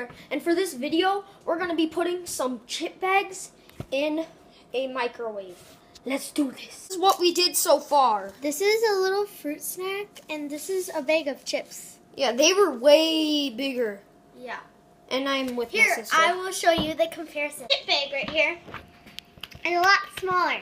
there. And for this video, we're going to be putting some chip bags in a microwave. Let's do this. This is what we did so far. This is a little fruit snack, and this is a bag of chips. Yeah, they were way bigger. Yeah. And I'm with Here, my sister. I will show you the comparison. Chip bag right here, and a lot smaller.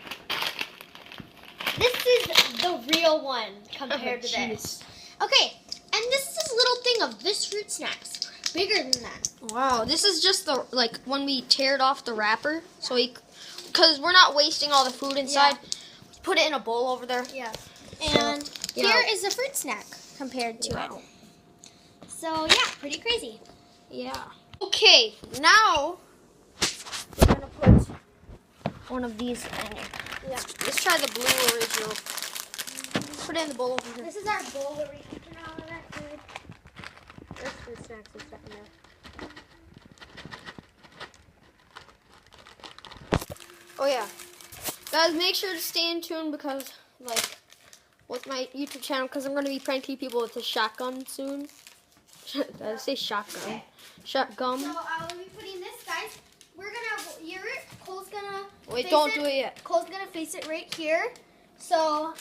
This is the real one compared to this. Okay, and this is this little thing of this fruit snacks. Bigger than that. Wow, this is just the, like, when we teared off the wrapper. So because we're not wasting all the food inside. Yeah. Put it in a bowl over there. Yeah. And here is a fruit snack compared to it. So, yeah, pretty crazy. Yeah. Okay, now we're going to put one of these in here. Yeah. Let's try the blue original. Put it in the bowl over here. This is our bowl where we put all of that food. There's fruit snacks and stuff in there. Oh yeah. Guys, make sure to stay in tune because, like, with my YouTube channel, because I'm going to be pranking people with a shotgun soon. Did I say shotgun? Shotgun. So, we'll be putting this, guys. We're going to, Cole's going to Wait, don't do it yet. Cole's going to face it right here. So,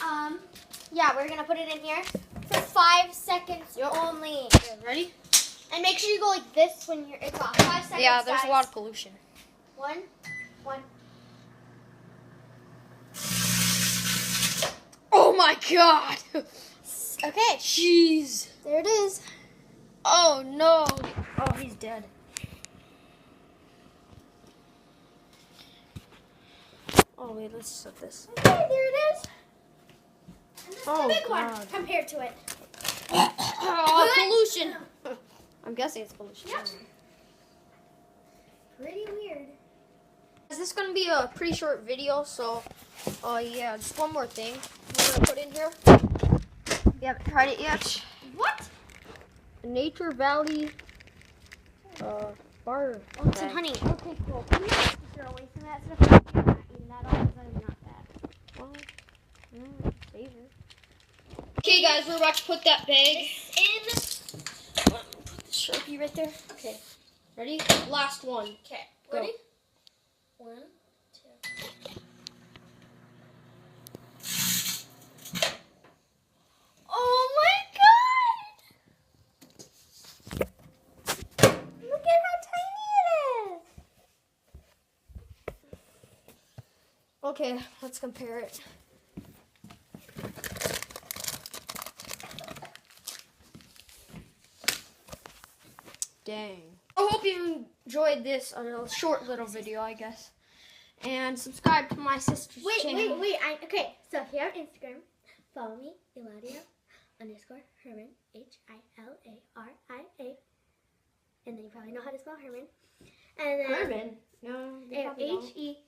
yeah, we're going to put it in here for 5 seconds only. Okay, ready? And make sure you go like this when it's off. 5 seconds, Yeah, there's guys. a lot of pollution. One. Oh my god! Okay. Jeez. There it is. Oh no. Oh, he's dead. Oh wait, let's set this. Okay, there it is. And this is the big one God. compared to it. Oh, pollution. I'm guessing it's pollution. Yep. Pretty weird. This is going to be a pretty short video, so yeah, just one more thing we're going to put in here. You haven't tried it yet. What? Nature Valley bar. Oh, some honey. Okay, cool. I'm not to throw away some of that stuff. I'm not eating that all because I'm not that. Well, save it. Okay, guys, we're about to put that bag in. Put the Sharpie right there. Okay. Ready? Last one. Okay. Go. Ready? 1, 2. Oh my god! Look at how tiny it is! Okay, let's compare it. Dang. I hope you enjoyed this short little video, I guess. And subscribe to my sister's channel. Wait. Okay, so here on Instagram, follow me, Eladia_Herman, Hilaria. And then you probably know how to spell Herman. And then Herman? No. HERRMANN.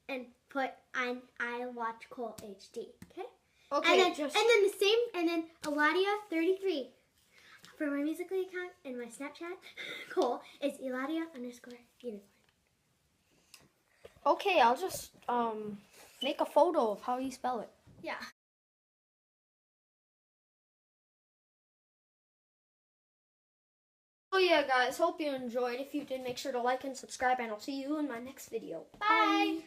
And put I watch Cole HD. Okay? Okay. And then the same, and then Eladia33. For my Musical.ly account and my Snapchat, Cole is Eladia_unicorn. Okay, I'll just make a photo of how you spell it. Yeah. Oh yeah, guys, hope you enjoyed. If you did, make sure to like and subscribe, and I'll see you in my next video. Bye.